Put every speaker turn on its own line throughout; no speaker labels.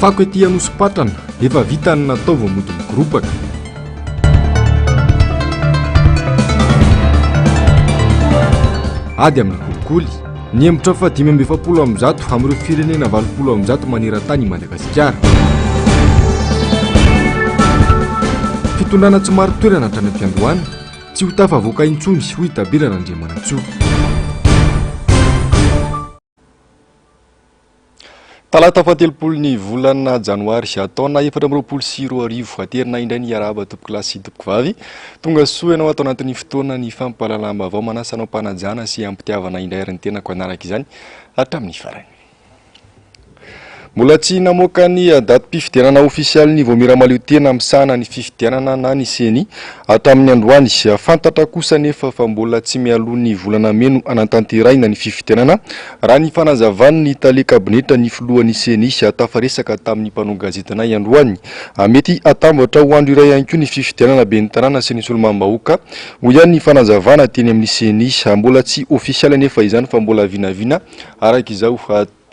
fako ety Anosipatrana efa vita ny natao vao mody migoropaka. Ady amin'ny kolikoly ny hembotra fa 570 amin'ireo firenena 20 maneran-tany i Madagasikara. Fitondrana tsy maro toerana hatrany am-piandohana tsy ho tafavoaka intsony ho itabirana Andriamanantsoa. Talata 7 volana janoary taona 2024 aterina indray ny araba tompoko lahy sy tompoko vavy tonga soa ianao atao anatin'ny fotoana ny fampalalambavao manasanao mpanajana sy ampitiavana indray ary ny tenako anaraka izany hatramin'ny farany. Mbola tsy namoaka ny datim-pifidianana ofisialy ny Voamiramalio tena misahana ny fifidianana na ny seny hatramin'ny androany. Fantatra kosa nefa fa mbola tsy mialoha ny volana meno anatanteraina ny fifidianana raha ny fanazavany ny tale kabinetra ny filohan'ny seny tafaresaka tamin'ny mpanao gazetanay androany. Mety atambatra ho andro iray ihany koa ny fifidianana ben'ny tanàna sy ny solomam-bahoaka ho ihany ny fanazavana teny amin'ny seny. Mbola tsy ofisialy nefa izany fa mbola vinavina araka izao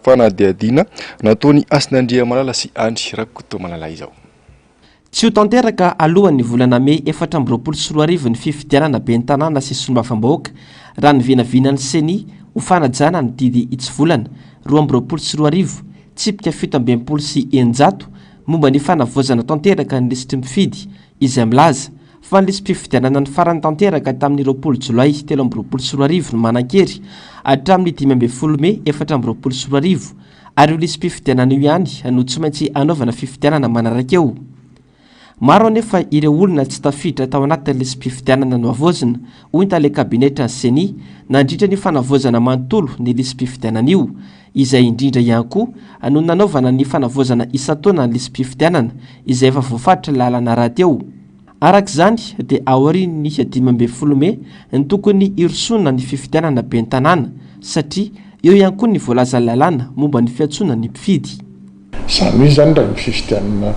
fanadiadina nataony Asinandriamalala sy Andry Rakotomalala izao.
Tsy ho tanteraka alohan'ny volana Mey 2024 ny fifidianana ben'ny tanàna sy solomam-bahoaka raha ny vinavinan'ny seny ho fanajana ny didy itsivolana 2024 tsipika 17 sy 100 momba ny fanavoazana tanteraka ny lisitry mifidy izay milaza fa ny listim-pifidianana ny farany tanteraka tamin'ny 20 Jolay 2024 no manan-kery hatramin'ny 15 Mey 2024 ary io listim-pifidianana io ihany no tsy maintsy anaovana fifidianana manaraka eo. Maro anefa ireo olona tsy tafiditra tao anatin'ny listim-pifidianana no avoazana ho intale kabinetra ny seny nandritra ny fanavoazana manontolo ny listim-pifidianana io izay indrindra ihany koa no nanaovana ny fanavoazana isan-taona ny listim-pifidianana izay efa voafaritra lalana raha teo. Araka izany dia aorian'ny 15 Mey ny tokony irotsona ny fifidianana ben'ny tanàna satria eo ihany koa ny voalaza lalàna momba ny fiantsoana ny mpifidy.
Izany hoe zany raha ny fifidianana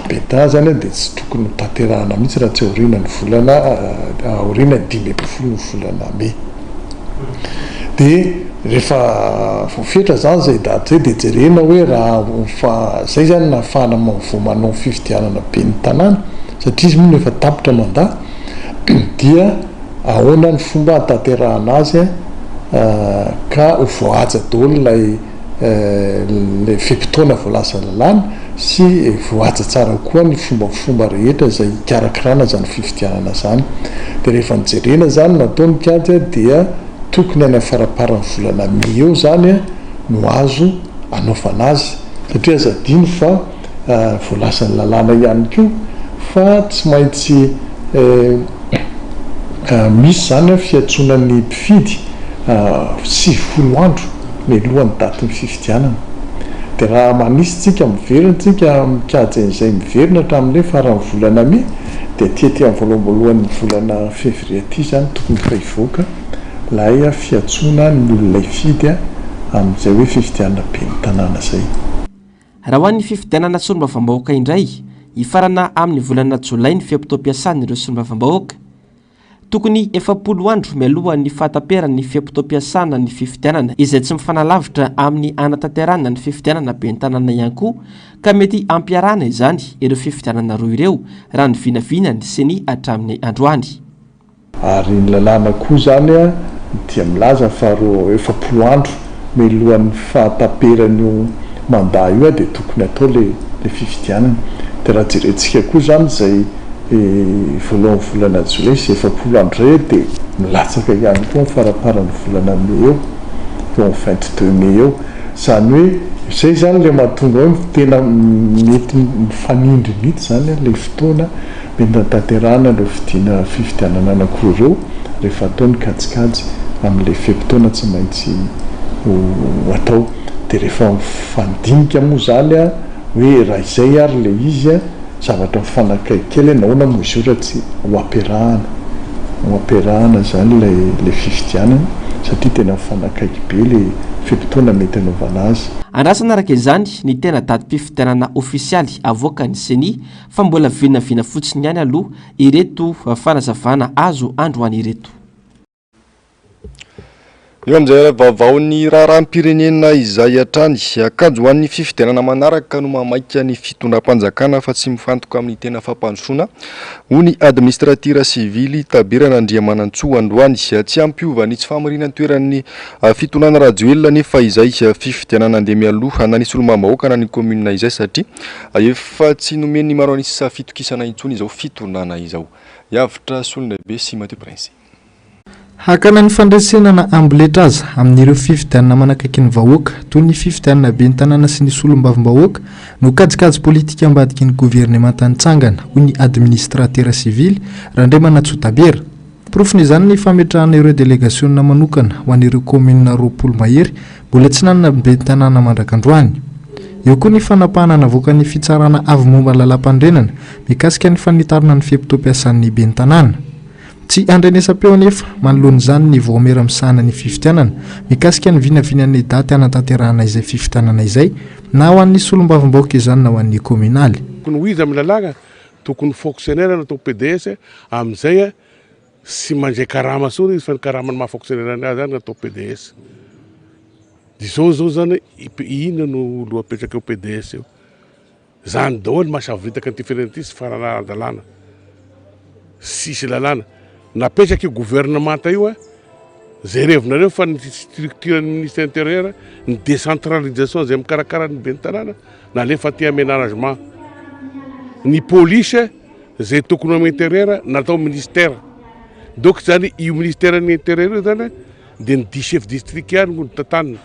ben'ny tanàna zany dia tsy tokony tanterahana mihitsy raha tsy aoriana ny volana aoriana 15 volana Mey. Dia rehefa voafetra zany zay daty zay dia jerena hoe raha zay zany nahafahana vao manao fifidianana ben'ny tanàna satria izy moa efa tapitra mandat dia ahoana ny fomba hatanterahana azy ka ho voahaja daholo ilay fimpitoana voalaza lalàna sy voahaja tsara koa ny fombafomba rehetra izay karakirana zany fifidianana zany. Dia rehefa nijerena zany nataony kady dia tokony any faraparan'ny volana Mey eo zany no azo anaovana azy satria azadiny fa voalazan'ny lalàna ihany koa fa tsy maintsy misy zany fiantsonan'ny mpifidy 90 andro mialohan'ny datin'ny fifidianana. Dia raha manisy tsika miverina tsika mikajy izay miverina hatramin'ilay faran'ny volana Mey dia tiety amin'ny voalohany volana Février ty zany tokony fa hivoaka ilay fiantsona ny olona hifidy amin'izay hoe fifidianana ben'ny tanàna zay.
Raha ho an'ny fifidianana solomam-bahoaka indray ifarana amin'ny volana Jolay ny fiampitoam-piasan'ireo solomam-bahoaka tokony 70 andro mialohan'ny fahataperan'ny fiampitoam-piasana ny fifidianana izay tsy mifanalavitra amin'ny anatanterahana ny fifidianana ben'ny tanàna ihany koa ka mety ampiarahana izany ireo fifidianana roa ireo raha ny vinavina ny seny hatramin'ny androany.
Ary ny lalàna koa zany dia milaza fa 70 andro mialohan'ny fahataperan'io mandat io dia tokony atao le fifidianana. Dia raha jerentsika koa zany zay voalohan'ny volana Jolay sy 70 andro ray dia milatsaka ihany koa faraparan'ny volana Mey eo eo 22 Mey eo. Izany hoe izay zany le mahatonga hoe tena mety mifanindry mihitsy zany le fotoana mety natanterahana ireo fifidianana anankiroa ireo rehefa ataony kajikajy amin'ilay fiampitoana tsy maintsy ho atao. Dia rehefa mifandinika moa zany hoe raha izay ary le izy zavatra mifanakaiky kely nahoana moa izy io raha tsy ho ampiarahana zany le fifidianana satria tena mifanakaiky be le fiampitoana mety anaovana azy.
Andrasana araka izany ny tena datim-pifidianana ofisialy avoaka ny seny fa mbola vinavina fotsiny ihany aloha ireto fanazavana azo androany ireto.
eo amin'izay vaovao ny raharaham-pirenena izay hatrany akajo hoan'ny fifidianana manaraka no mamaika ny fitondram-panjakana fa tsy mifantoka amin'ny tena fampandrosoana ho ny administratira sivily tabirana Andriamanantsoa androany tsy ampiovany tsy famirinan toeran'ny fitondrana rajoelona nefa izay fifidianana andeha mialoha nanisy olo-mambahoaka na ny commune izay satria efa tsy nomeny maro anisy fitokisana intsony izao fitondrana izao. Yavitra Solonaibe sy Mathieu Prince.
Hakana ny fandraisenana amboletra aza amin'ireo fifidianana manakaiky ny vahoaka toy ny fifidianana ben'ny tanàna sy ny solom-bavim-bahoaka no kajikajy politika ambadiky ny gouvernemanta nitsangana hoy ny administratera sivily Randriamana Tsotabera. Profon'izany ny fametrahana ireo délégationna manokana ho an'ireo commune roapolo mahery mbola tsy nanana ben'ny tanàna mandrakandroany. Eo koa ny fanapahana navoaka ny fitsarana avy momba lalam-pandrenana mikasika ny fanitarana ny fepitoam-piasan'ny ben'ny tanàna. Tsy andrenesam-peo anefa manoloan'izany ny voamera misahana ny fifidianana mikasika ny vinavinan'ny daty anatanterahana izay fifidianana izay na ho an'ny solom-bavim-bahoaka izany na ho an'ny communaly.
Tokony izy amin'ny lalàna tokony fonctionnaire natao PDS amin'izay sy mandray karama sony izy fa ny karamany maha fonctionnaire azy any natao PDS. Izao zany ino no lohapetraka eo PDS eo. Zany daholo mahasavitaka ny firenena ity sy farana ara-dalàna. Sisy lalàna. Napetraka io gouvernemanta io zay revinareo fa ny structure ny ministère intérieur ny décentralisation zay mikarakara ny ben'ny tanàna nalefa ty aménagement. Ny police zay tokony amin'ny intérieur natao ministère. Donc zany io ministère ny intérieur io zany dia ny 10 chef district ihany no tantanina.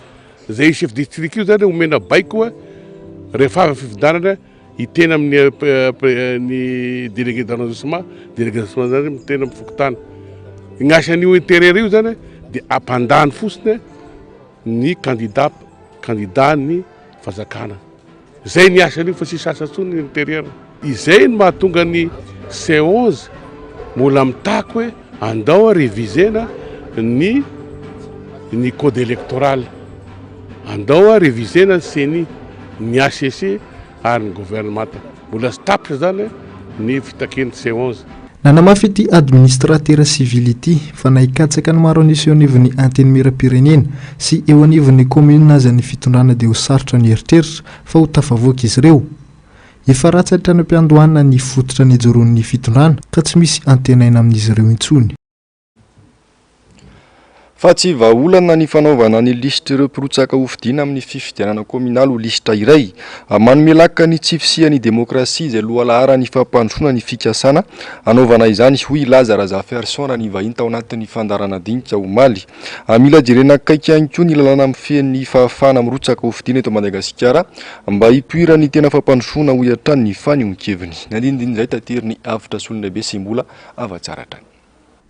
Zay chef district io zany omena baiko rehefa avy fifidianana itena amin'ny délégué d'arrondissement zany tena mifokotana. Ny asan'io intérieur io zany dia ampandany fotsiny ny candidat ny fazakana. Zay ny asan'io fa tsy sasatsony ny intérieur. Izay no mahatonga ny C11 mbola mitako hoe andao révisena ny code électoral. Andao révisena CENI ny ACC ary ny gouvernemanta. Mbola sy tapitra zany ny fitaken'ny C11.
Nanamafy ity administratera sivily ity fa nahikatsaka ny maro anisy eo anivon'ny antenimieram-pirenena sy eo anivon'ny commune aza ny fitondrana dia ho sarotra ny eritreritra fa ho tafavoaka izy ireo. Efa ratsatra ny mpiandohana ny fototra ny ejoron'ny fitondrana ka tsy misy antenaina amin'izy ireo intsony.
Fa tsy vahaolana ny fanaovana ny lisitra ireo mpirotsaka hofidiana amin'ny fifidianana kominaly ho lisitra iray manome laka ny tsifisia ny demokrasia izay lohalahara ny fampandrosoana ny fikasana anaovana izany hoy Lazara Zaferson ny vahiny tao anatin'ny fandarana dinika omaly. Mila jerena akaiky ihany koa ny lalàna mifehy fahafahana mirotsaka hofidiana eto Madagasikara mba hipoira ny tena fampandrosoana ho hatrany ny fanionkeviny. Nandindiny izay tateriny Avitra Solonaibe sy mbola avatsara hatrany.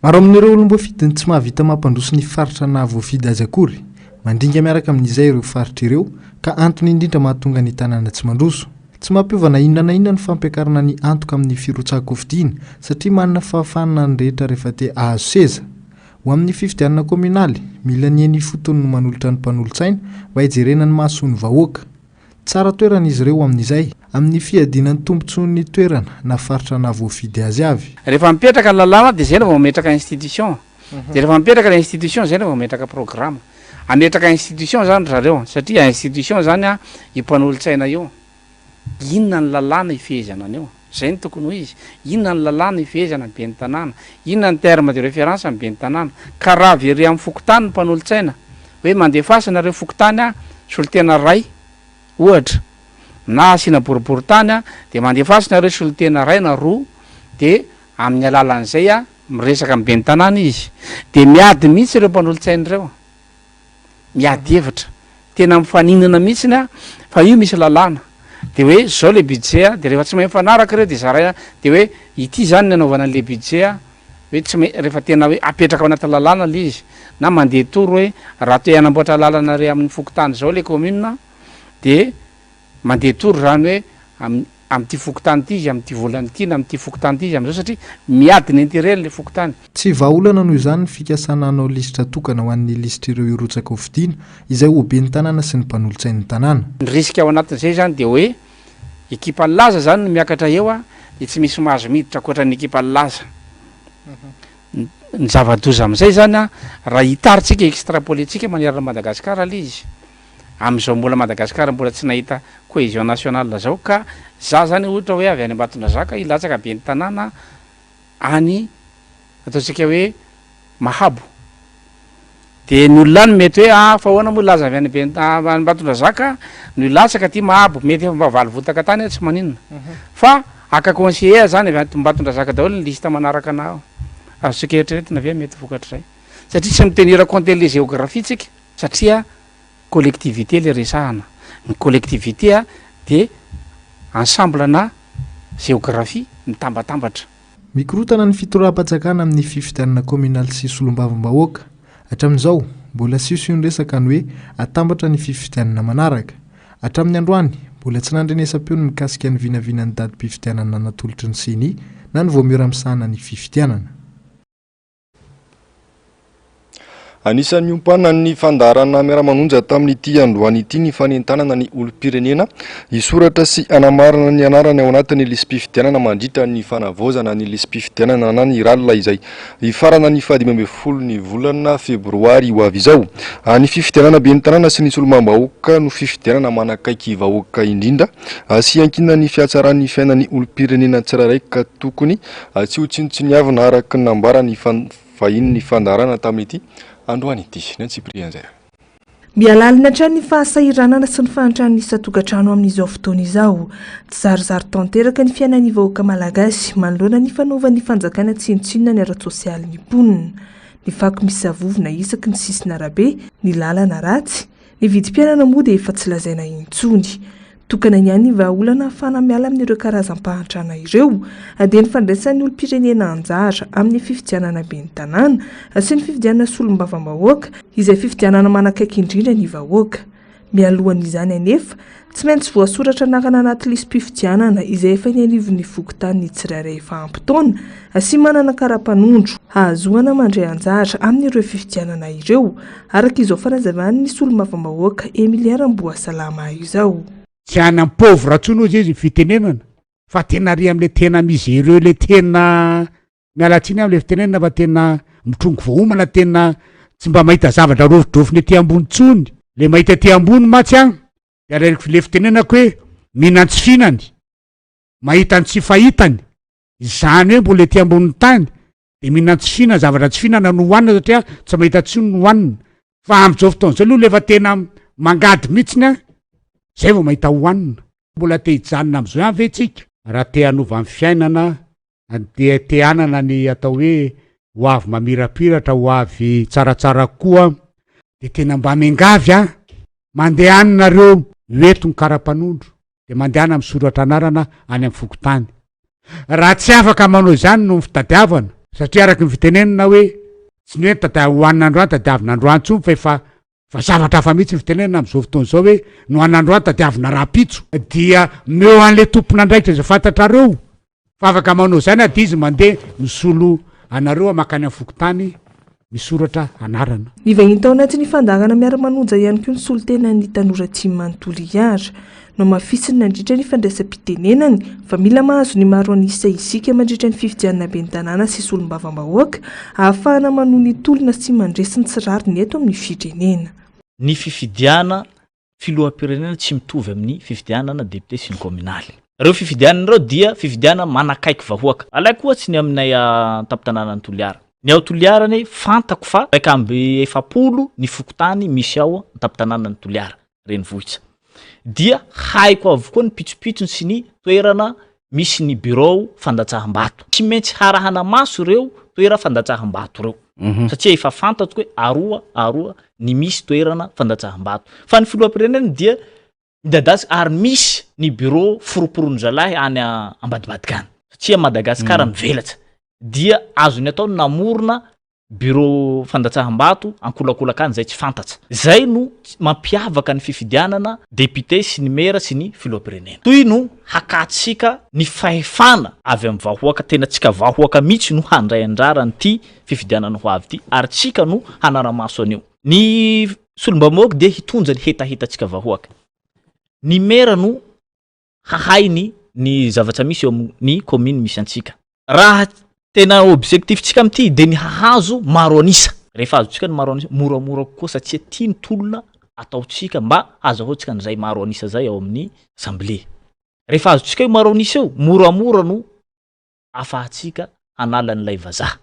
Maro amin'ireo olom-boafidiny tsy mahavita mampandroso ny faritra na voafidy azy akory mandringa miaraka amin'izay ireo faritra ireo ka antony indrindra mahatonga ny tanàna tsy mandroso. Tsy mampiovana inona na inona ny fampiakarana ny antoka amin'ny firotsaka hofidiana satria manana fahafahana ny rehetra rehefa te ahazo seza. Ho amin'ny fifidianana kominaly mila ny fotony no manolotra ny mpanolotsaina mba hijerena ny mahasoa ny vahoaka. Tsara toerana izy ireo amin'izay amin'ny fiadinan'ny tombontsoan'ny toerana na faritra na voafidy azy avy.
Rehefa mipetraka ny lalàna dia zay no vao metraka institution. Dia rehefa mipetraka ny institution zay no vao metraka programme. Ametraka institution zany zareo satria institution zany impanolotsaina eo. Inona ny lalàna ifehezana an'eo? Zay ny tokony ho izy. Inona ny lalàna ifehezana ny ben'ny tanàna? Inona ny terme de référence amin'ny ben'ny tanàna? Ka raha very amin'ny fokotany ny mpanolotsaina hoe mandefa nareo fokotany solitena ray ohatra na asina boriboritany dia mandefa nareo solitena ray na roa dia amin'ny alalan'izay miresaka amin'ny ben'ny tanàna izy dia miady mihitsy ireo mpanolotsaina ireo. Miady hevitra tena mifaninana mihitsy fa io misy lalàna dia hoe zao le budget dia rehefa tsy mahay mifanaraka ireo dia zaraina dia hoe ity zany ny anaovana le budget hoe tsy rehefa tena hoe apetraka ao anaty lalàna le izy na mandeha toro hoe raha toe hanamboatra lalàna re amin'ny fokotany zao le commune dia mandeha toro zany hoe amin'ity fokotany ity izy amin'ity volany ity na amin'ity fokotany ity izy amin'izao satria miady ny intérêt le fokotany.
Tsy vahaolana noho izany ny fikasana anao lisitra tokana ho an'ny lisitra ireo irotsaka hofidiana izay ho ben'ny tanàna sy ny mpanolotsain'ny tanàna.
Ny risika ao anatin'izay zany dia hoe ekipa laza zany no miakatra eo dia tsy misy mahazo miditra ankoatra ny ekipa laza. ny zava-doza am'izay zany a raha hitaritsika extrapolentsika manerana Madagasikara le izy am'izao mbola Madagasikara mbola tsy nahita cohésion nationale zao ka za zany ohatra hoe avy any Ambatondrazaka ilatsaka be ny tanàna any ataontsika hoe Mahabo de ny olona any mety hoe fa ahoana moa laza avy any Ambatondrazaka no ilatsaka ty Mahabo mety mba valy votaka tany tsy maninona fa aka conseiller zany avy any Ambatondrazaka daholo ny lista manaraka anao azontsika eritreretina avy mety vokatra zay satria tsy mitenir compte le géographie tsika satria collectivité le resahana ny collectivité de ensemble na géographie mitambatambatra
mikorotana ny fitoram-patjakana amin'ny fifidianana communal sy solombavim-bahoaka hatramin'izao mbola siso ny resaka ny hoe atambatra ny fifidianana manaraka hatramin'ny androany mbola tsy nandrenesam-peo ny mikasika ny vinavinany dadi-pifidianana natolotry ny seni na ny voamioramsahana ny fifidianana.
Anisan'ny ompana ny fandarana miara-manonja tamin'ity androany ity ny fanentanana ny olom-pirenena isoratra sy anamarana ny anarany ao anatin'ny lisam-pifidianana mandritra ny fanavaozana ny lisam-pifidianana na ny ralina izay ifarana ny 15 ny volana febroary ho avy izao. Ny fifidianana be ny tanàna sy ny solombavambahoaka no fifidianana manakaiky vahoaka indrindra sy ankina ny fiatsaran'ny fiainan'ny olom-pirenena tsirairay ka tokony tsy ho tsinotsiniavina araka ny nambarany vahiny ny fandarana tamin'ity androany ity ny Tsiprianzay.
Mialalina hatrany ny fahasahiranana sy ny fahantrany isa-tokantrano amin'izao fotoana izao. Zarizary tanteraka ny fiainan'ny vahoaka malagasy manoloana ny fanaovan'ny fanjakana tsinotsinona ny ara-tsosialy ny mponina. Ny fako misy savovona isaky ny sisina arabe, ny lalana ratsy, ny vidim-piainana moa dia efa tsy lazaina intsony. Tokana ihany ny vahaolana ahafana miala amin'ireo karazam-pahantrana ireo, dia ny fandraisan'ny olom-pirenena anjara amin'ny fifidianana be ny tanàna sy ny fifidianana solombavambahoaka izay fifidianana manakaiky indrindra ny vahoaka. Mialohan'izany anefa tsy maintsy voasoratra nakana anaty lisam-pifidianana izay efa nianivon'ny fokontany tsirairay efa ampitaona sy manana kara-panondro ahazoana mandray anjara amin'ireo fifidianana ireo araka izao fanazavan'ny solombavambahoaka Emilia Ramboasalama izao.
Tsy anam-povo ratsono izy fitenenana fa tena ry am'le tena miséreux le tena mialatsiny am'le fitenenana fa tena mitrongo vohomana tena tsy mba mahita zavatra rovidrofiny aty ambony tsony le mahita aty ambony matsy agny de le fitenenako hoe mihinantsy finany mahita ny tsy fahitany izany hoe mbola aty ambony tany de mihinantsy fina zavatra tsy finana no hoanina satria tsy mahita tsony no hoanina fa am'izao fotoana zao aloha lefa tena mangady mihitsiny a zay vao mahita hoanina mbola te hijanona am'izao ihany ve tsika raha te hanova amin'ny fiainana de te hanana ny atao hoe ho avy mamirapiratra ho avy tsaratsara koa de tena mba mengavy a mandehanareo eto ny kara-panondro de mandehana misoratra anarana any amin'ny fokontany raha tsy afaka manao izany no fitadiavana satria araky ny fitenenana hoe tsy ny hoe tadihoanin'androany tadiavin'androany tsony fa efa zavatra hafa mihitsy ny fitenenana am'izao fotoana izao hoe no an'androany tadiavina rapitso dia meo an'le tompon'andraikitra izay fantatrareo fa afaka manao zany a dia izy mandeha misolo anareo amakany amin'ny fokontany misoratra anarana.
Ny vahiny tao anatin'ny fandarana miara-manonja ihany koa ny solotenan'ny tanora Tsimantolo Iara no mafisiny nandritra ny fandraisam-pitenenany fa mila mahazo ny maro an'isa isika mandritra ny fifidianana be ny tanàna sy solombavambahoaka ahafahana manohy ny tolona sy mandresy ny tsirariny eto amin'ny firenena.
Ny fifidiana filoham-pirenena tsy mitovy amin'ny fifidianana député sy ny communaly. Reo fifidianana reo dia fifidianana manakaiky vahoaka. Alaiko ohatsy ny aminay tampon-tanànan'ny Toliara. Ny ao Toliarany fantako fa raika amby 700 ny fokontany misy ao tampon-tanànan'ny Toliara renivohitra. Dia haiko avokoa ny pitsopitsony sy ny toerana misy ny bureau fandatsaham-bato. Tsy maintsy harahana maso reo toera fandatsaham-bato reo. Satria efa fantatro hoe aroa ny misy toerana fandatsaham-bato. Fa ny filoham-pirenena dia midadasika ary misy ny bureau foroporon'ny zalahy any Ambadibadikany. Satria Madagasikara mivelatra. Dia azony atao namorona bureau fandatsaham-bato ankolakolakany zay tsy fantatsa. Zay no mampiavaka ny fifidianana député sy ny mera sy ny filoham-pirenena. Toy no hakatsika ny fahefana avy amin'ny vahoaka tena tsika vahoaka mihitsy no handray anjara nyty fifidianana ho avy ty ary tsika no hanara-maso anio. Ny solombavambahoaka dia hitondra ny hetahetatsika vahoaka. Ny mera no hahainy ny zavatra misy eo amin'ny commune misy antsika. Raha tena objectiftsika amity de ny hahazo maro anisa rehefa azotsika ny maro anisa moramora kokoa satria tia ny tolona ataotsika mba azahoantsika n'izay maro anisa zay ao amin'ny assemblée rehefa azotsika io maro anisa io moramora no afahatsika hanala n'ilay vazaha.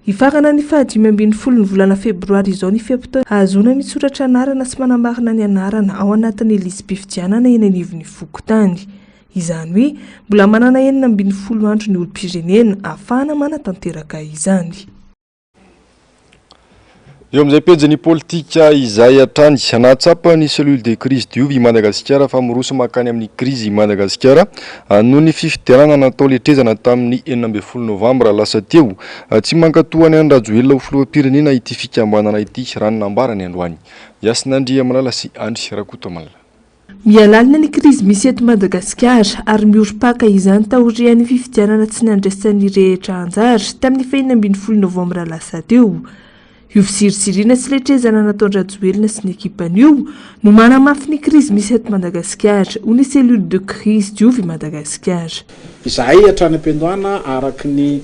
Hifarana ny 5 ny volana febroary izao ny fiampitoana ahazona mitsoratra anarana sy manamarina ny anarana ao anatin'ny lisam-pifidianana eny anivon'ny Fokotany. Izany hoe mbola manana 40 andro ny olom-pirenena ahafahana manatanteraka izany.
Eo amin'izay pejy ny politika izay hatrany anatsapa ny cellule de crise diovy i Madagasikara fa miroso makany amin'ny crise i Madagasikara noho ny fifidianana natao letrezana tamin'ny 12 novambra lasa teo tsy mankatoa ny Andrajoelina ho filoham-pirenena ity fikambanana ity raha nambarany androany. Yasinandria Malala sy Andry Rakoto Malala.
Mialalina ny krizy misy eto Madagasikara ary mihorom-paka izany taorian'ny fifidianana tsy nandraisan'ny rehetra anjara tamin'ny 12 novambra lasa teo. Io fisirisirina sy letrezana natao Andrajoelina sy ny ekipan'io no manamafy ny krizy misy eto Madagasikara ho ny cellule de crise diovy Madagasikara.
Izahay hatrany am-piandohana araky ny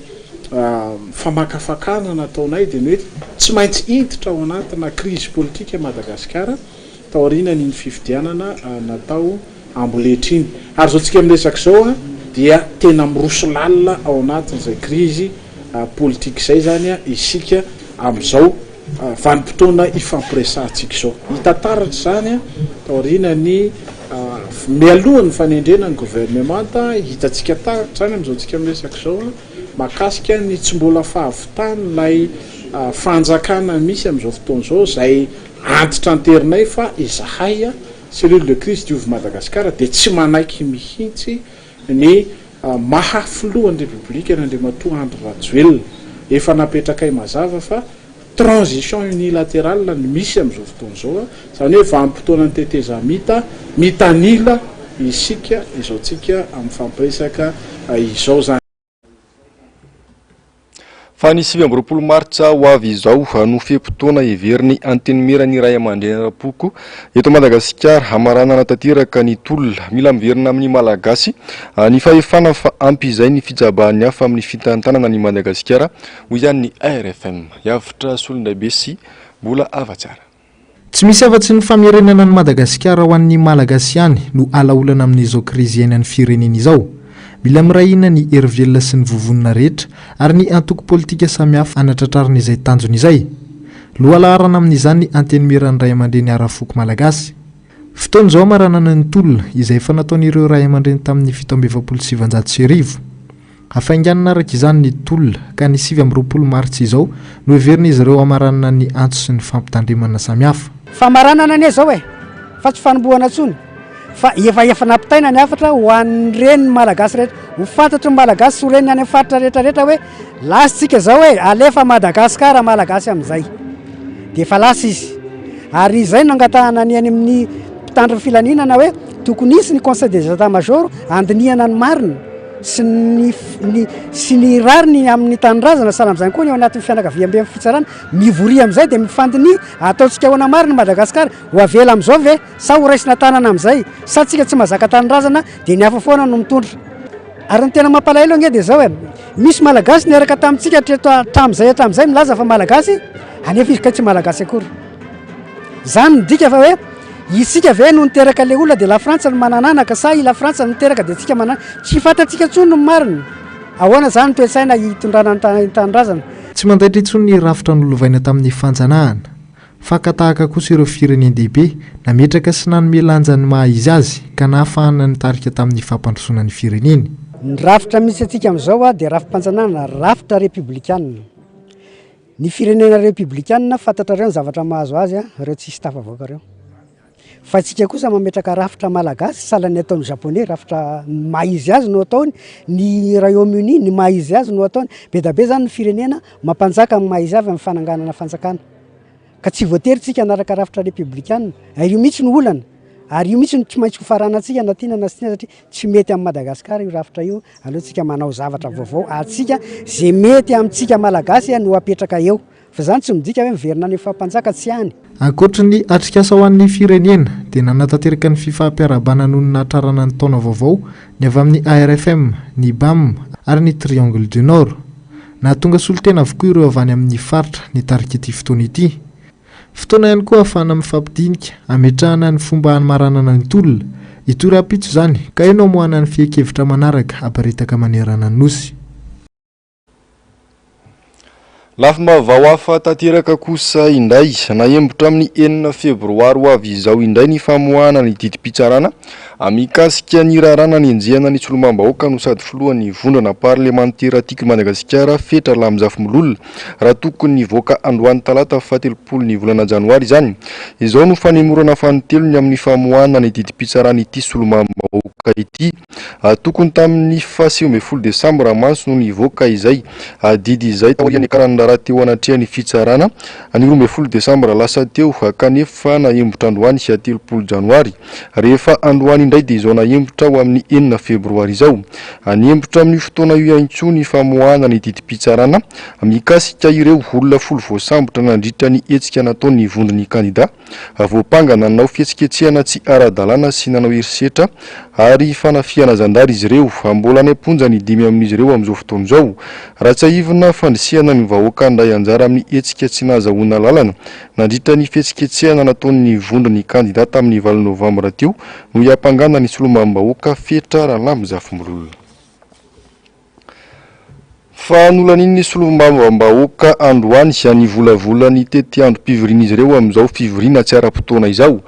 famakafakana nataonay dia ny hoe tsy maintsy hiditra ao anatina krizy politika Madagasikara taoriana ny fifidianana natao amboletra iny. Ary zao tsika miresaka zao dia tena miroso lalina ao anatin'izay krizy politika izay zany isika am'izao vanim-potoana ifampiresantsika izao. Hitantaratra zany taoriana ny mialohan'ny fanendrena ny gouvernemanta hitantsika taratra zany am'izao tsika miresaka zao makasika ny tsy mbola fahavitan'ilay fanjakana misy am'izao fotoana zao zay antitra anterinay fa izahay cellule de crise diovy Madagasikara dia tsy manaiky mihitsy ny mahafilohan'ny Republika Nandriamatoa Andry Rajoelina efa napetrakay mazava fa transition unilatérale ny misy am'izao fotoana zao zany hoe vanim-potoana ny tetezamita mitanila isika izao tsika amin'ny fampiresaka izao zany.
Fa ny 7 martsa ho avy izao no fiam-potoana heveriny antenimiran'ny Ray aman-dreny Rapoko eto Madagasikara hamaranana tanteraka ny tolona mila miverina amin'ny malagasy ny fahefana fa ampy izay ny fijabahan'ny hafa amin'ny fitantanana ny Madagasikara hoy izany ny RFM yavitra Solondabe sy mbola avatsara.
Tsy misy afa-tsy ny famerenana ny Madagasikara ho an'ny malagasy ihany no alaolana amin'izao krizy eny amin'ny firenena izao. Mila mirahina ny hery sy ny vovonina rehetra ary ny antoko politika samihafa anatratrarina izay tanjony izay. Lohalarana amin'izany ny antenimiran'ny Ray aman-dreny Arafoko malagasy. Fotoana izao maranana ny tolona izay efa nataon'ireo Ray aman-dreny tamin'ny 1779. Hafainganana araka izany ny tolona ka ny 7 martsa izao no heverin'izy ireo hamaranana ny antso sy ny fampitandrimana samihafa.
Famaranana ne zao fa tsy fanombohana tsony. Fa efa nampitaina ny afatra ho an'ireny malagasy rehetra ho fantatry ny malagasy sy reny any faritra rehetrarehetra hoe lasintsika zao hoe alefa Madagasikara malagasy amin'izay dia efa lasa izy. Ary izay no angatahana ny any amin'ny mpitandro filaninana hoe tokony hisy ny conseil des états major andinihana ny marina sy ny rariny amin'ny tanindrazana sahala amin'izany koa ny ao anatin'ny fianakaviam-be amin'ny fitsarana mivoria amin'izay dia mifandiny ataontsika hoana marina Madagasikara ho avela amin'izao ve sa ho raisina tanana amin'izay sa tsika tsy mahazaka tanindrazana dia ny hafa foana no mitondra. Ary ny tena mampalahelo anie dia zao misy malagasy niaraka tamintsika hatramin'izay milaza fa malagasy anefa izy ka tsy malagasy akory. Zany midika fa hoe isika ve no niteraka le olona dia la Frantsa no manananaka sa la Frantsa no niteraka dia tsika manana tsy fantatsika tsony no marina. Ahoana zany toe-tsaina hitondrana ny tanindrazana.
Tsy mandaitra intsony ny rafitra nolovaina tamin'ny fanjanahana. Fakatahaka kosa ireo firenendehibe nametraka sy nanome lanja ny maha izy azy ka nahafahana nitarika tamin'ny fampandrosoana ny fireneny.
Ny rafitra misy atsika amin'izao dia rafim-panjanahana rafitra republikanina. Ny firenena republikanina fantatrareo ny zavatra mahazo azy ireo tsisy tafavoaka ireo. Fa tsika kosa mametraka rafitra malagasy sahalan'ny ataon'ny japonais rafitra maizy azy no ataony, ny Royaume-Uni ny maizy azy no ataony. Be da be zany ny firenena mampanjaka amin'ny maizy avy amin'ny fananganana fanjakana. Ka tsy voatery tsika anaraka rafitra republikanina. Io mihitsy no olana. Ary io mihitsy no tsy maintsy ho faranantsika na tiana na sy tiana satria tsy mety amin'ny Madagasikara io rafitra io. Aleotsika manao zavatra vaovao atsika zay mety amintsika malagasy no apetraka eo. Fa zany tsy midika hoe miverina ny fampanjaka tsy hany.
Ankoatra ny atrikasa ho an'ny firenena dia nanatanteraka ny fifampiarabana noho ny nahatrarana ny taona vaovao ny avy amin'ny ARFM, ny BAM ary ny Triangle du Nord. nahatonga solotena avokoa ireo avy any amin'ny faritra nitarika ity fotoana ity. Fotoana ihany koa ahafahana mifampidinika ametrahana ny fomba hanymaranana ny tolona. Ito rapitso zany ka ianao moana ny fiekevitra manaraka aparitaka manerana ny nosy.
Lafim-baovao hafa tanteraka kosa indray nahembotra amin'ny 9 febroary ho avy izao indray ny famoahana ny didim-pitsarana mikasika ny rarana ny enjehana ny solombam-bahoaka no sady filohan'ny vondrona parlemantera tiky Madagasikara fetra Lamzafimololona raha tokony nivoaka androany talata 17 ny volana janoary izany. Izao no fanemorana fanotelony amin'ny famoahana ny didim-pitsarana ity solombam-bahoaka ity. Tokony tamin'ny 10 desambra manso no nivoaka izay didy izay taorian'ny karanana raha teo anatrehany fitsarana ny 12 desambra lasa teo kanefa nahembotra androany 30 janoary rehefa androany indray dia izao nahembotra ho amin'ny 9 febroary izao. Nihembotra amin'ny fotoana io ihany koa ny famoahana ny didim-pitsarana mikasika ireo olona folo voasambotra nandritra ny hetsika nataon'ny vondron'ny kandida voapanga nanao fihetsiketsehana tsy ara-dalàna sy nanao herisetra ary fanafiana zandary izy ireo. Mbola namponja ny 5 amin'izy ireo amin'izao fotoana izao. Raha tsy ahivina fandrisihana ny vahoaka ndray anjara amin'ny hetsika tsy nahazahoana lalana nandritra ny fihetsiketsehana nataon'ny vondron'ny kandida tamin'ny 9 novambra teo no hiampangana ny solombam-bahoaka fetra Lamzafimololona. Fa nolan'iny solombam-bahoaka androany ny volavolany tety androm-pivoriana izy ireo amin'izao fivoriana tsy ara-potoana izao.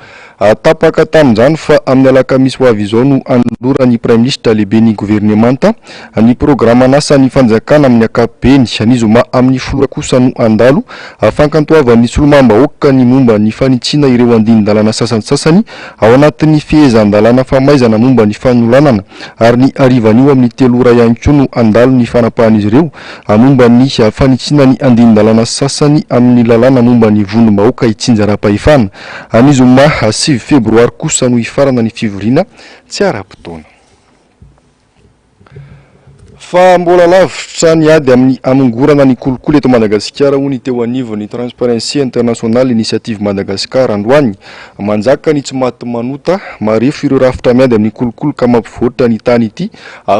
Tapaka tamin'izany fa amin'ny alakamisy ho avy izao no anolorany Prime Ministre lehibe ny gouvernemanta ny programan'asa ny fanjakana amin'ny ankapobeny ny zoma amin'ny folora kosa no andalo fankantoavan'ny solombam-bahoaka ny momba ny fanitsiana ireo andinin-dalàna sasany ao anatin'ny fehezan-dalàna famaizana momba ny fanolanana ary ny arivan'io amin'ny 3 ora ihany koa no andalo ny fanapahan'izy ireo momba ny fanitsiana ny andinin-dalàna sasany amin'ny lalàna momba ny vondrom-bahoaka itsinjaram-pahefana ny zoma 6 febroary kosa no ifarana ny fivoriana tsy ara-potoana. Fa mbola lavitra ny ady amin'ny amongorana ny kolikoly eto Madagasikara ho ny teo anivon'ny Transparency International Initiative Madagasikara androany manjaka ny tsy maty manota marefo ireo rafitra miady amin'ny kolikoly ka mampivoatra ny tany ity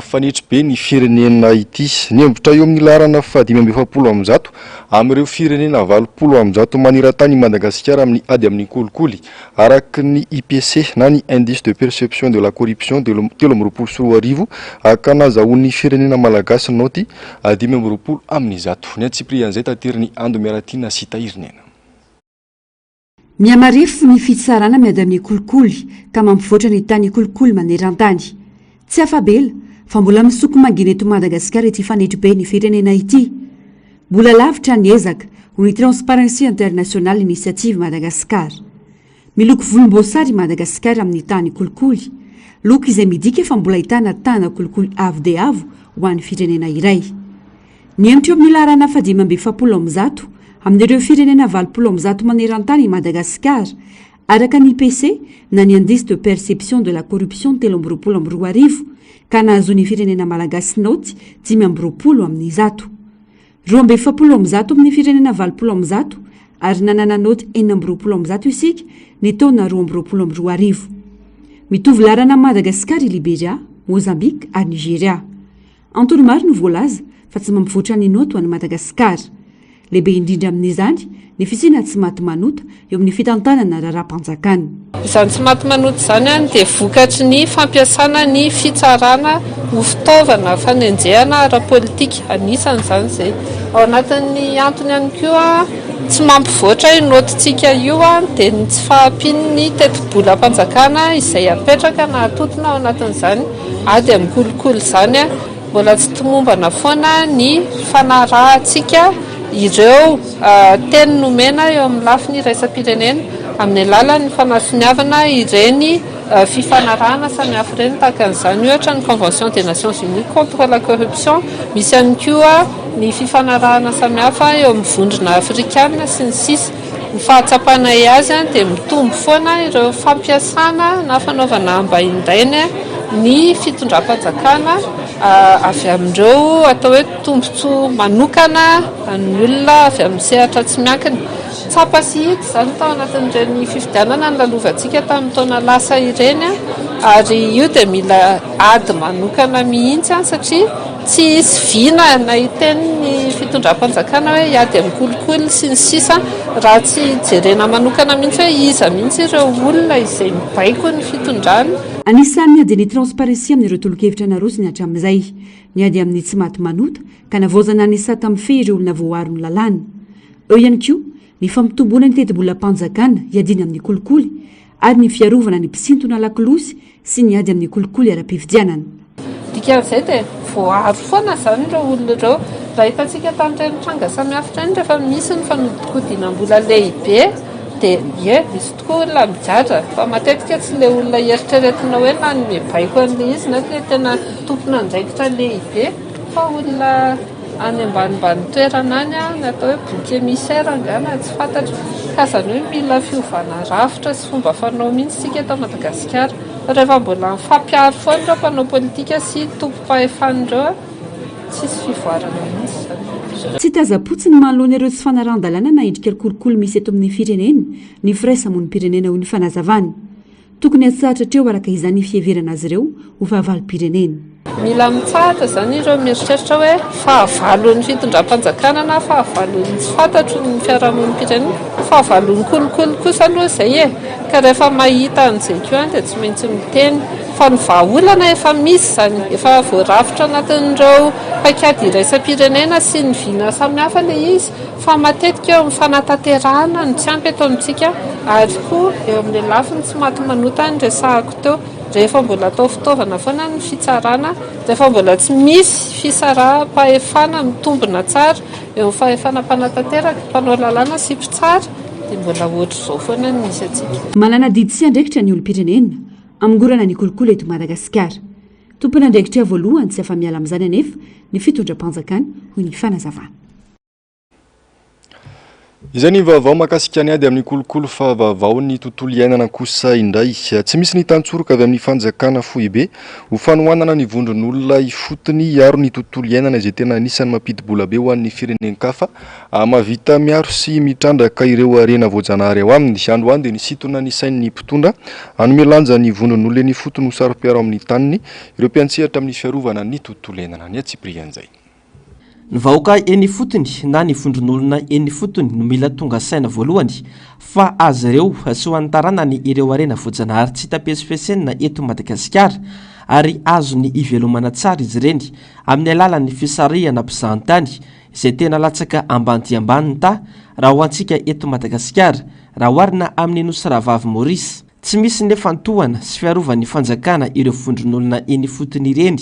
fanetry be ny firenena ity. Nihembotra eo amin'ny laharana 570 amin'ireo firenena 20 maneran-tany Madagasikara amin'ny ady amin'ny kolikoly araka ny IPC na ny indice de perception de la corruption 13 ka nazahoan'ny firenena malagasy noty 5 amin'ny 100. Ny antsiprian'izay tateriny Ando Miaratina sy Tahirinena.
Miamarefo ny fitsarana miady amin'ny kolikoly ka mampivoatra ny tany kolikoly maneran-tany. Tsy afabela fa mbola misoko mangina eto Madagasikara ity fanetry be ny firenena ity. Mbola lavitra ny ezaka ho ny Transparency International Initiative Madagasikara. Miloko volomboasary Madagasikara amin'ny tany kolikoly. Loko izay midika fa mbola ahitana tana kolikoly avo dia avo ho an'ny firenena iray. Nihembotra eo amin'ny laharana 570 amin'ireo firenena 20 maneran-tany Madagasikara araka ny IPC na ny indice de perception de la corruption 13 ka nahazoan'ny firenena malagasy noty 5 amin'ny 100. 20 amin'ny firenena 20 ary nanana noty 40 isika ny taona 20 mitovy laharana Madagasikara i Liberia, Mozambique ary Nigeria. Antony maro no voalaza fa tsy mampivoatra ny noty ho an'i Madagasikara. Lehibe indrindra amin'izany ny fisiana tsy maty manota eo amin'ny fitantanana raharaham-panjakana.
Izany tsy maty manota izany dia vokatry ny fampiasana ny fitsarana ho fitaovana fanenjehana ara-politika anisan'izany izay. Ao anatin'ny antony ihany koa tsy mampivoatra io notintsika io dia ny tsy fahampian'ny teti-bolam-panjakana izay apetraka na atotona ao anatin'izany ady amin'ny kolikoly izany mbola tsy tomombana foana ny fanarahantsika ireo teny nomena eo amin'ny lafiny iraisam-pirenena amin'ny alalan'ny fanasoniavana ireny fifanarahana samihafa ireny tahaka an'izany ohatra ny Convention des Nations Unies contre la corruption, misy ihany koa ny fifanarahana samihafa eo amin'ny vondrona afrikana sy ny sisa. Ny fahatsapana azy dia mitombo foana ireo fampiasana na fanaovana ambaindaina ny fitondram-panjakana avy amindreo atao hoe tombontsoa manokana ny olona avy amin'ny sehatra tsy miankina. Tsapa sy hita izany tao anatin'ireny fifidianana ny lalovantsika tamin'ny taona lasa ireny ary io dia mila ady manokana mihitsy satria tsy isy vina nahiteny ny fitondram-panjakana hoe hiady amin'ny kolikoly sy ny sisa raha tsy jerena manokana mihitsy hoe iza mihitsy ireo olona izay mibaiko ny fitondrany.
Anisan'ny miady ny transparency amin'ireo tolo-kevitra narosiny hatramin'izay miady amin'ny tsy maty manota ka navaozana ny sata amin'ny fe ireo olona voaro ny lalàna. Eo ihany koa ny fampitombona ny teti-bolam-panjakana hiadina amin'ny kolikoly ary ny fiarovana ny mpisintona lakilosy sy ny ady amin'ny kolikoly ara-pifidianana.
Dikan'izay dia voaro foana izany ireo olona ireo. Raha hitantsika tamin'ireny tranga samihafa ireny rehefa misy ny fanodikodinam-bola lehibe dia misy tokoa olona mijaja fa matetika tsy ilay olona eritreretina hoe na ny mibaiko an'ilay izy na ilay tena tompona andraikitra lehibe fa olona any ambanimbany toerana any ny atao hoe boky émissaire angana tsy fantatra ka izany hoe mila fiovana rafitra sy fomba fanao mihitsy sika eto Madagasikara rehefa mbola mifampiaro foana ireo mpanao politika sy tompom-pahefan'ireo tsisy fivoarana mihitsy izany.
Tsy taza-potsiny manoloana ireo tsy fanaran-dalàna na endrika kolikoly misy eto amin'ny firenena ny firaisamonim-pirenena ho ny fanazavany. Tokony atsahatra hatreo araka izany fieverana azy ireo ho fahavalo-pirenena.
Mila mitsahatra izany ireo mieritreritra hoe fahavalon'ny fitondram-panjakana na fahavalon'ny tsy fantatro ny fiarahamonim-pirenena, fahavalon'ny kolikoly kosa aloha izay ka rehefa mahita an'izay koa dia tsy maintsy miteny fa ny vahaolana efa misy izany efa voarafitra anatin'ireo paikady iraisam-pirenena sy ny vina samihafa ilay izy fa matetika eo amin'ny fanatanterahana ny tsy ampy eto amintsika ary koa eo amin'ilay lafiny tsy maty manota ny resahako teo rehefa mbola atao fitaovana foana ny fitsarana rehefa mbola tsy misy fisaraha-pahefana mitombona tsara eo amin'ny fahefana mpanatanteraka mpanao lalàna sy mpitsara dia mbola ohatr'izao foana ny misy atsika.
Manana didy sy andraikitra ny olom-pirenena amingorana ny kolikoly eto Madagasikara. Tompony andraikitra voalohany tsy afa-miala amin'izany anefa ny fitondram-panjakana hoy ny fanazavana.
Izay ny vaovao mahakasika ny ady amin'ny kolikoly fa vaovao ny tontolo iainana kosa indray. Tsy misy ny tantsoroka avy amin'ny fanjakana fohibe ho fanohanana ny vondron'olona ifotony aro ny tontolo iainana izay tena anisan'ny mampidi-bola be ho an'ny firenenkafa mahavita miaro sy mitrandraka ireo arena voajanahary ao aminy. Androany dia nisintona ny sain'ny mpitondra hanome lanja ny vondron'olona ny fotony ho saro-piaro amin'ny taniny ireo mpiantsehatra amin'ny fiarovana ny tontolo iainana. Ny Atsiprian'izay.
Ny vahoaka eny fotony na ny vondron'olona eny fotony no mila tonga saina voalohany fa azy ireo sy ho antarana ny ireo arena voajanahary tsy tapesipesena eto Madagasikara ary azo ny ivelomana tsara izy ireny amin'ny alalan'ny fisarihana mpizahantany izay tena latsaka ambany dia ambany ta raha ho antsika eto Madagasikara raha oharina amin'ny nosy Ravavy Maurice. Tsy misy nefa antohana sy fiarovan'ny fanjakana ireo vondron'olona eny fotony ireny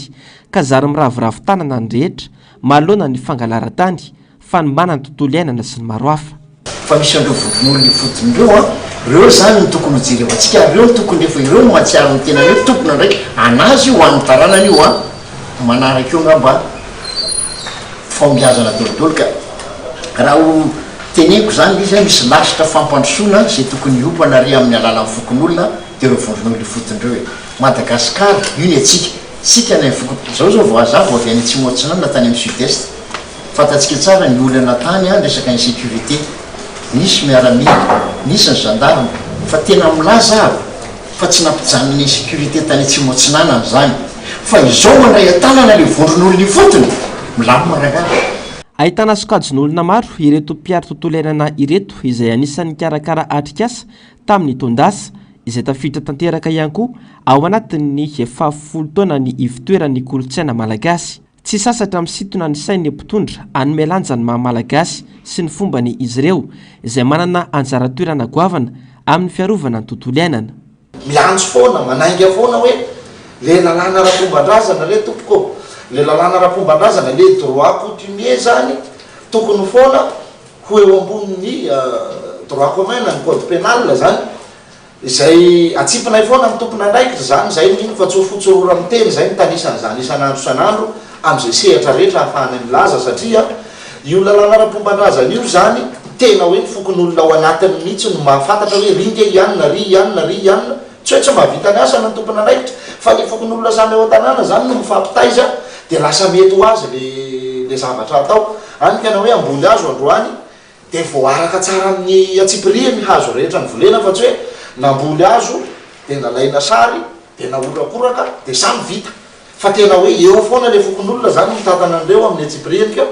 ka zary miravoravo tanana ny rehetra malona ny fangalara-tany fanomana ny tontolo iainana sy ny maro hafa.
Fa misy andreo vondron'olona fotony ireo zany ny tokony hojery antsika ireo tokony efa ireo no mahatsiaro ny tena hoe tompona ndraiky anazy io hoan'ny taranany io manaraka eo ngamba fambiazana dolodolo ka raha ho teneko zany izy misy lasitra fampandrosoana zay tokony hiopana ary amin'ny alalan'ny fokon'olona dia ireo vondron'olona fotondreo hoe Madagasikara io ny atsika sika na zao voazavo avy any Atsimo-Atsinanana tany amin'ny sud-est fantatsika tsara ny olana tany resaka insécurité nisy miaramila nisy ny gendarme fa tena milaza fa tsy nampijanona ny insécurité tany Atsimo-Atsinanana zany fa izao mandray atanana le vondron'olona fotony milamina ragara.
Ahitana sokajin'olona maro ireto mpiaro tontolo iainana ireto izay anisan'ny karakara atrikasa tamin'ny tondasa izay tafiditra tanteraka ihany koa ao anatin'ny 70 taona ny ivitoeran'ny kolotsaina malagasy. Tsy sasatra misintona ny sain'ny mpitondra hanome lanja ny maha-malagasy sy ny fombany izy ireo izay manana anjara toerana goavana amin'ny fiarovana ny tontolo iainana.
Miantso foana manainga foana hoe le lalàna ara-pombandrazana le tompoko le lalàna ara-pombandrazana le droit coutumier zany tokony foana ho eo ambonin'ny droit commun ny code pénal zany izay atsipinay foana amin'ny tompona andraikitra zany zay ny fa tsy ho fotsorora amin'ny teny zay ny tanisan'izany isan'andro san'andro amin'izay sehatra rehetra ahafahany milaza satria io lalàna ara-pombandrazana io zany tena hoe ny fokon'olona ao anatiny mihitsy no mahafantatra hoe ringa ianona ry ianona ry ianona tsy hoe tsy mahavita ny asa ny tompona andraikitra fa ny fokon'olona samy ao an-tanàna zany no mifampitaiza de lasa mety ho azy le zavatra atao anykana hoe amboly azo androany de voaraka tsara amin'ny atsipiria ny hazo rehetra ny volena fa tsy hoe namboly azo de nalaina sary de naorakoraka de samy vita fa tena hoe eo foana le fokon'olona zany mitatana andreo amin'ny atsipriany keo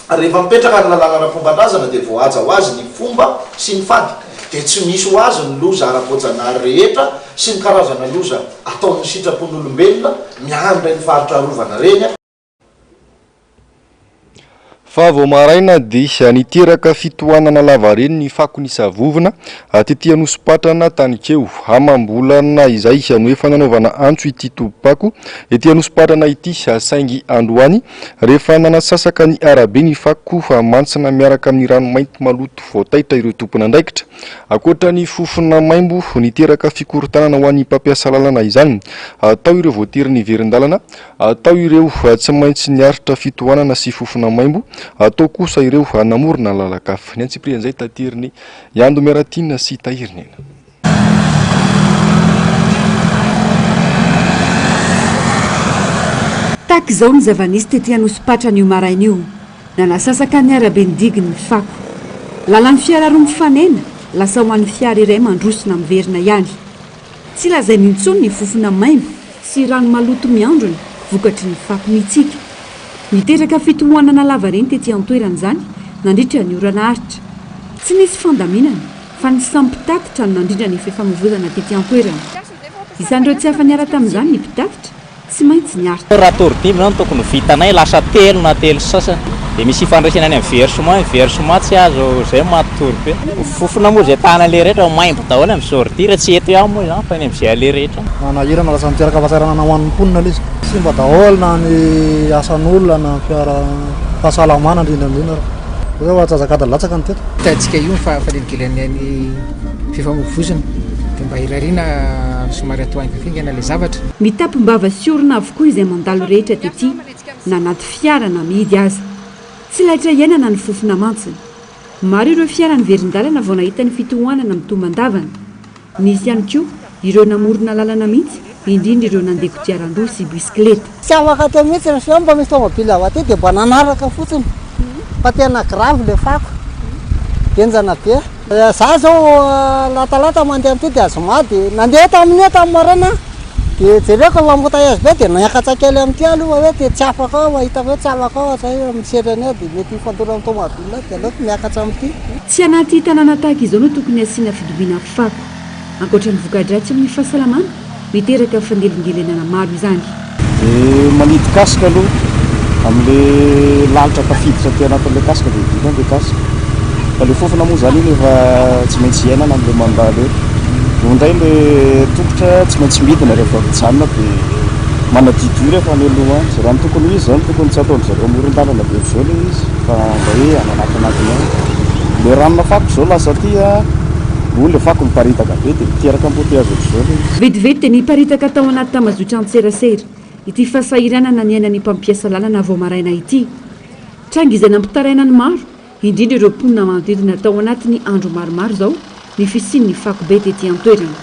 rehefa mipetraka ny lalàna ara-pombandrazana de voaja ho azy ny fomba sy ny fady de tsy misy ho azy ny loza ara-bojanary rehetra sy ny karazana loza ataon'ny sitrapon'olombelona miandra ny faritra arovana reny
fa vao maraina dia niteraka fitohanana lavareny ny fako ny savovona tetỳ Anosy-Patrana Tanikeo amam-bolana izay no efa nanaovana antso ity tompako etỳ Anosy-Patrana ity saingy androany rehefa nanasasaka ny arabe ny fako fa mantsina miaraka amin'ny rano mainty maloto voataitra ireo tompona andraikitra akoatra ny fofona maimbo niteraka fikorotanana ho an'ny mpampiasa lalana izany atao ireo voatery ny verin-dalana atao ireo tsy maintsy niaritra fitohanana sy fofona maimbo atao kosa ireo namorona lalakafy ny antsiprian'izay tateriny Yando Miaratina sy Tahirinena
taky izao ny zava-nisy tetỳ Anosy-Patrana io maraina io nanasasaka ny arabe nidiginy ny fako lalan'ny fiara roa mifanena lasa ho an'ny fiara iray mandrosona miverina ihany tsy lazay nintsony ny fofona maimbo sy rano maloto miandrony vokatry ny fako mitsika niteraka fitohanana lavareny tetỳ an-toerana izany nandritra ny orana aritra tsy nisy fandaminana fa ny samy mpitatitra no nandrindra ny fifamoivoizana tetỳ an-toerana isan'ireo tsy hafa niara tamin'izany ny mpitatitra tsy maintsy niaritra
raha toridimy zany tokony vitanay lasa telo na telo sasany de misy ifandraisana any amin'ny versement tsy azo zay matory be fofona moa zay tana le rehetra maimbo daholo amin'ny sordira tsy eto ihany moa zany fa ny amin'izay ale rehetra
manahirana lasa miteraka fahasairana ho an'ny mponina le izy sy mba daholo na ny asan'olona na fiara fahasalamana indrindrandrindra zay ho atsazakada latsaka ny teto
hitantsika io fahafalenikelan'ny any fifamoivoizana de mba hirariana somary atao aingafingana le zavatra
mitampom-bava sy orona avokoa izay mandalo rehetra tetỳ na anaty fiara na mihidy azy tsy laitra iainana ny fofona mantsiny maro ireo fiara ny verin-dalana vao nahita ny fitohanana mitomban-davana misy ihany koa ireo namorona lalana mihitsy indrindra ireo nandeha kodiaran-droa sy bisikileta
tsy afaka teo mihitsy ny mba misy tomobily ao aty de mba nanaraka fotsiny fa tena gravy le fako enjana be za zao latalata mandeha amity de azoma de nandeha tamin'ny tamin'ny marana de jereko lamotaiazy be de niakatsakely amity aloha hoe de tsy afaka ao ahita hoe tsy afaka ao zay miserany ao de mety ifandora amin'ny tomobile de aleoko miakatra amity
tsy anaty tanàna tahaka izao no tokony asiana fidobiana fako ankoatra ny voka-dratsy amin'ny fahasalamana miteraka fangelingelenana maro izany
manidy kasika aloha amin'le lanitra tafiditra ty anatin'le kasika de dina le kasika fa le fofona moa zany iny efa tsy maintsy iainana amin'le mandalo eo no ndray le tongotra tsy maintsy midina rehefa mijanona de manadidio rehefa any aloha any zay raha ny tokony izy zany tokony tsy ataony zareo amoron-dalana be zao le izy fa mba hoe ananatinatiny any le ranona fako zao lasa tya no le fako miparitaka be de miteraka amboteazy zao le izy
vetivety de niparitaka tao anaty tamazotra antserasera ity fahasahiranana ny ainany mpampiasa lalana vao maraina ity trangizana ampitarainany maro indrindra ireo mponina manodidina tao anatiny andro maromaro zao ny fisian'ny fako be tetỳ an-toerana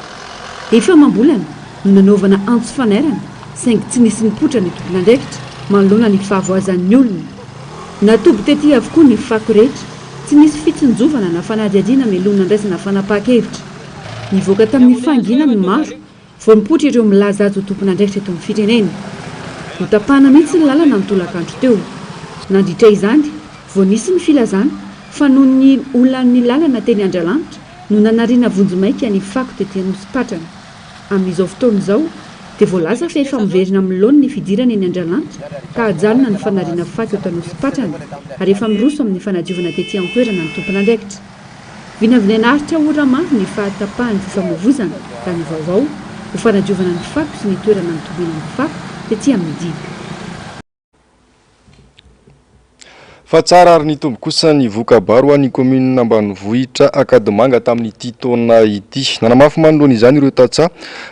efa mambolana no nanaovana antso fanairana saingy tsy nisy nipotra ny tompona andraikitra manoloana ny fahavoazan'ny olona natoby tetỳ avokoa ny fako rehetra tsy nisy fitsinjovana na fanadiadiana melona andraisana fanapaha-kevitra nivoaka tamin'ny fanginany maro vao mipotra ireo milaza azy ho tompona andraikitra eto amin'ny firenena no tapahana mihitsy ny lalana ny tolakandro teo nandritra izany vao nisy ny filazana fa noho ny olan'ny lalana teny Andralanitra no nanariana vonjomaika ny fako tetỳ Anosy-Patrana amin'izao fotoana izao dia voalaza fa efa miverina amin'ny laona ny fidirana eny Andralanitra ka ajalona ny fanariana fako eto Anosy-Patrana ary efa miroso amin'ny fanadiovana tetỳ an-toerana ny tompona andraikitra vinavinaina aritra ora maro ny fahatapahany fifamoivoizana ka ny vaovao ho fanadiovana ny fako sy ny toerana ny tombina ny fako tetỳ amin'ny diby
fa tsara ary nitombo kosa ny vokabaro an'ny commune Ambanivohitra Akadimanga tamin'ity taona ity nanamafy manoloana izany ireo tatsa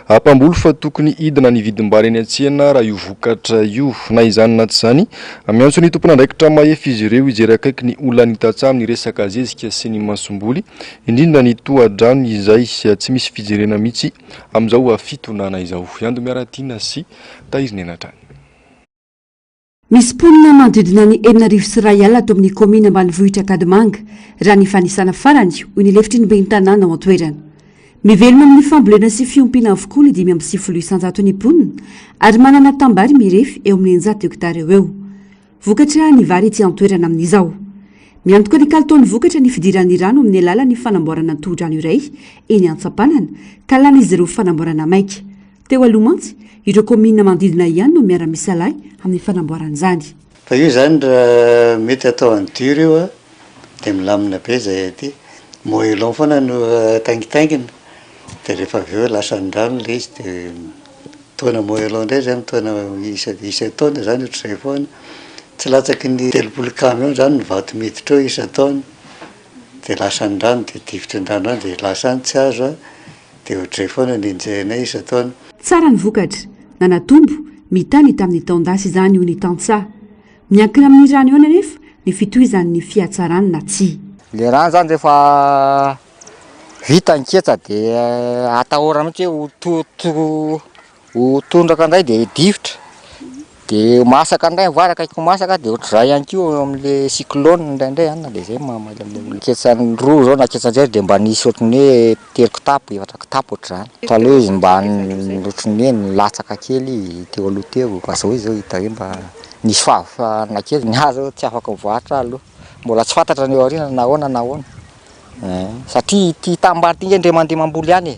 mpamboly fa tokony idina ny vidim-bary eny an-tsena raha io vokatra io na izany na tsy izany miantso ny tompona andraikitra mahefy izy ireo ijery akaiky ny olona ny tatsa amin'ny resaka zezika sy ny masomboly indrindra ny toha-drano izay tsy misy fijerena mihitsy amin'izao fitonana izao Yando Miaratina sy Tahirinena trany
misy mponina manodidina ny 7,0 ato amin'ny komina ambanivohitra Kadimanga raha ny fanisana farany hoy ny lefitry ny ben'ny tanàna ao an-toerana. Mivelona amin'ny fambolena sy fiompiana avokoa ny 5,7 isanjato ny mponina ary manana tambary mirefy eo amin'ny 900 hektara eo. Vokatra ny vary ety an-toerana amin'izao. Miantoka ny kalitaon'ny vokatra ny fidiran'ny rano amin'ny alalan'ny fanamboarana todrano iray eny Antsapanana ka lan'izy ireo fanamboarana maika. Teo aloha mantsy ireo komina manodidina ihany no miara-misalahy amin'ny fanamboaran'izany.
Fa io zany raha mety atao an-dur io a dia milamina be zay aty. Moelon foana no taingitaingina dia rehefa avy eo lasa ny rano ilay izy dia taona moelon indray zany taona isa taona zany ohatr'izay foana. Tsy latsaky ny 30 camion zany ny vato miditra eo isa-taona dia lasa ny rano dia divitry ny rano dia lasa ny tsy azo a dia ohatr'izay foana ny enjehinay isa-taona.
Tsara ny vokatra nanatombo mitany tamin'ny taon-dasy izany ho ny tantsaha. Miankina amin'ny rano eo anefa ny fitohizan'ny fihatsarany na tsy.
Le rano zany rehefa vita ny ketsa dia atahorana mihitsy ho tondraka indray dia divitra. Dia masaka indray voary akaiky masaka dia ohatr'izay ihany koa amin'ilay cyclone indraindray ihany na dia izay mamay amin'ilay ketsany roa zao na ketsan-jery dia mba nisy ohatrany hoe 3 kitapo 4 kitapo ohatr'izany. Taloha izy mba ohatrany hoe nilatsaka kely teo aloha teo fa zao izy zao hita hoe mba nisy fahavana kely ny azo tsy afaka mivoatra aloha. Mbola tsy fantatra ny eo aoriana na ahoana na ahoana. Satria ty tambary ty indray mandeha mamboly ihany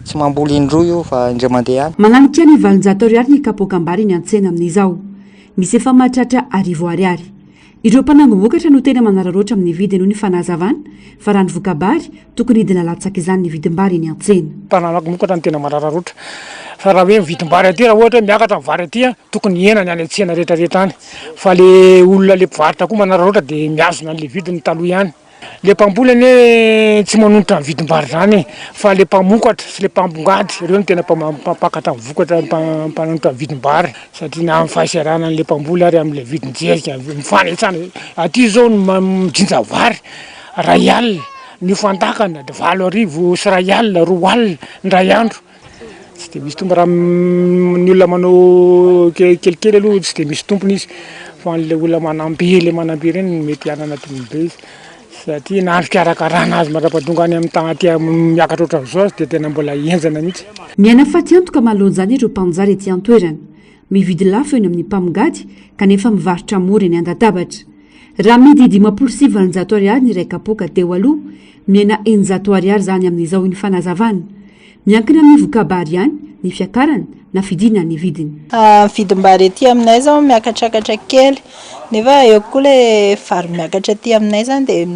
tsy mamboly indroa io fa indray mandeha ihany.
Mananika ny 700 ariary ny kapôkambary ny an-tsena amin'izao. Misy efa mahatratra 1000 ariary. Ireo mpanango vokatra no tena manararoatra amin'ny vidiny noho ny fanazavana fa raha ny vokabary tokony hidina latsaka izany ny vidim-bary ny an-tsena.
Mpanango vokatra no tena manararoatra. Fa raha hoe vidim-bary aty raha ohatra miakatra amin'ny vary aty tokony henany any an-tsena rehetrarehetra any. Fa le olona le mpivarotra koa manararoatra dia miazona an'le vidiny taloha ihany. Le mpamboly ane tsy manonotra ny vidim-bary zany fa le mpamokatra sy le mpambongady ireo no tena mpakatra ny vokatra mpanonotra ny vidim-bary satria na amin'ny fahasiarana le mpamboly ary amin'le vidin-jerika mifanetsana aty zao mijinja vary ray alina ny fantakana 7 arivo sy ray alina 2 alina ndray andro tsy dia misy tombo raha ny olona manao kelikely aloha tsy dia misy tompony izy fa n'le olona manambe le manambe ireny mety hanana tombobe izy satria na fikarakarana azy marapadonga any amin'ny tagna aty miakatra ohatran'izao dia tena mbola enjana mihitsy.
Miaina faty antoka mahalonjany ireo mpanjary ety an-toerana mividy lafo eny amin'ny mpamongady kanefa mivarotra mora eny an-databatra. Raha midy 57 ariary ny iray kapoka teo aloha miaina 900 ariary zany amin'izao ny fanazavana. Miankina amin'ny vokabary ihany ny fiakarana na fidina ny vidiny.
Vidim-bary ety aminay zao miakatrakatra kely nefa eo koa le vary miakatra ety aminay zany dia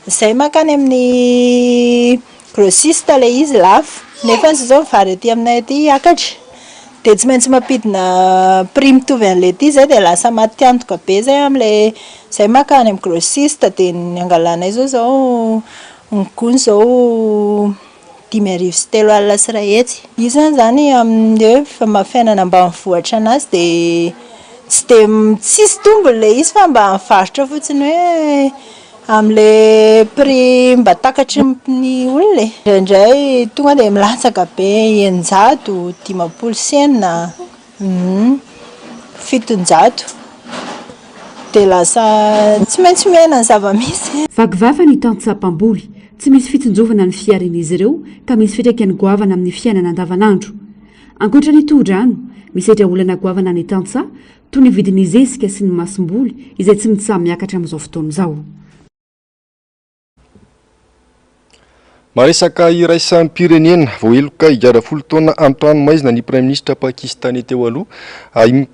izay makany amin'ny grossiste le izy lafo nefa zao vary ety aminay ety akatra dia tsy maintsy mampidina prix mitovy an'le ety zay dia lasa matiantoka be zay amin'le izay makany amin'ny grossiste dia ny angalanay zao ny gony zao 5,3 alina sy ray hetsy. Io zany amin'ilay famafiainana ambanivohitra anazy dia tsy dia tsisy tombony le izy fa mba mivarotra fotsiny hoe amin'le prix mba takatry ny olona. Indraindray tonga dia milatsaka be 900, 500 700 dia lasa tsy maintsy miaina ny zava-misy.
Vakivafa ny tantsapam-boly. Tsy misy fitsinjovana ny fiarin'izy ireo ka misy fitraikany goavana amin'ny fiainana andavanandro. Ankoatra ny todrano, misedra olana goavana ny tantsaha toy ny vidin'ny zezika sy ny masom-boly izay tsy mitsaha miakatra amin'izao fotoana izao.
Maresaka iraisan'ny pirenena voaheloka igara 10 taona Antoine Maizina ny Prime Ministre pakistanais teo aloha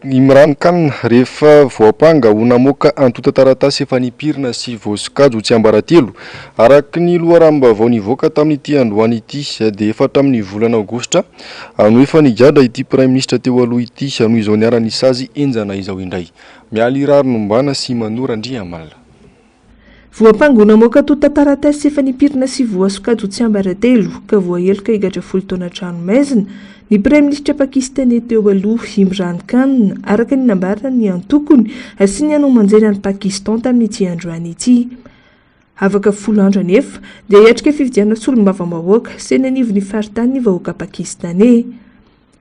Imran Khan rehefa voapanga ho namoaka antota taratasy efa nipirina sy voasokajy tsy ambaratelo araka ny loharambavao nivoaka tamin'ity androany ity dia efa tamin'ny volana aogositra no efa nigadra ity Prime Ministre teo aloha ity noho izao niarany sazy enjana izao indray. Mialy rary nombana sy Manora Andriamalina.
Voapangona moka tota taratasy efa nipirina sy voasokajy tsy ambaratelo ka voaheloka igatra 10 taona trano maizina ny Prime Ministre pakistanais teo aloha Imran Khan araka ny nambarana ny antokony sy ny anomanjera any Pakistan tamin'ity androany ity. Afaka 10 andro anefa dia hiatrika fividiana solombavam-bahoaka sy nanivy ny faritany ny vahoaka pakistanais.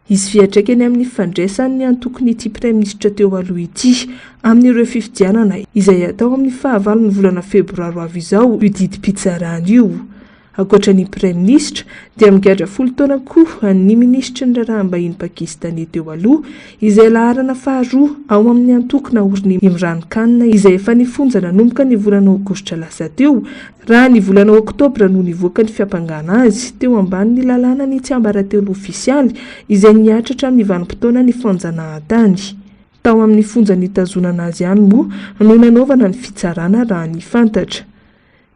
izy fiatraikany amin'ny fandraisany antokony ity praiminisitra teo aloha ity amin'ireo fifidianana izay atao amin'ny fahavalon'ny volana febroary avy izao io didim-pitsarana io. Ankoatra ny praiminisitra dia migadra 10 taona koa ny minisitry ny raharaham-bahiny pakistany teo aloha izay laharana faharoa ao amin'ny antokona oriny Imran Khan izay efa nifonja nanomboka ny volana aogositra lasa teo raha ny volana oktobra no nivoaka ny fiampangana azy teo ambanin'ny lalàna ny tsiambaratelo ofisialy izay niatratra amin'ny vanim-potoana ny fanjanahantany. Tao amin'ny fonja nitazonana azy ihany moa no nanaovana ny fitsarana raha ny fantatra.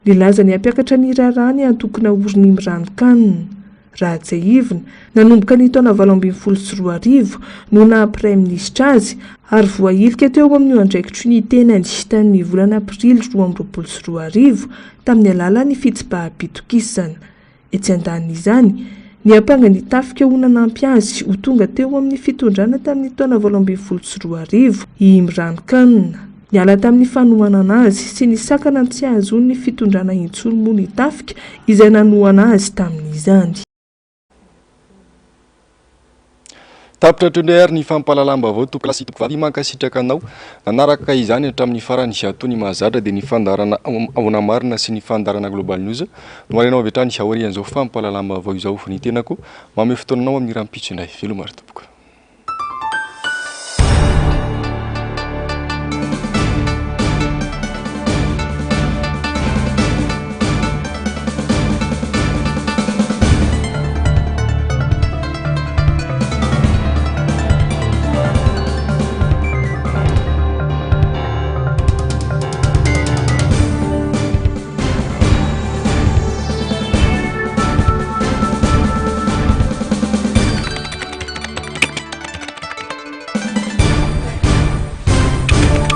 Nilaza ny ampiakatra ny raharaha antokona oriny Imran Khan. Raha tsy ivona, nanomboka ny taona 2014 no naha-praiminisitra azy ary voailika teo amin'io andraikitry ny tenany tamin'ny volana aprily 2022 tamin'ny alalan'ny fitsim-pahapitokisana. Etsy andanin'izany, ny ampanga nitafika ho nanampy azy ho tonga teo amin'ny fitondrana tamin'ny taona 2022 i Imran Khan. Niala tamin'ny fanohanana azy sy ny sakana tsy azo ny fitondrana intsony moa nitafika izay nanohana azy tamin'izany.
Tapitra trondro ny fampalalambavao toklasi tokvavy mankasitraka anao nanaraka izany hatramin'ny farany Jatony Mahazatra dia ny fandarana Ahona Marina sy ny fandarana Global News no marenao avy hatrany saorian'izao fampalalambavao izao ny tenako mamy fotoananao amin'ny rampitso indray velomary tompoko.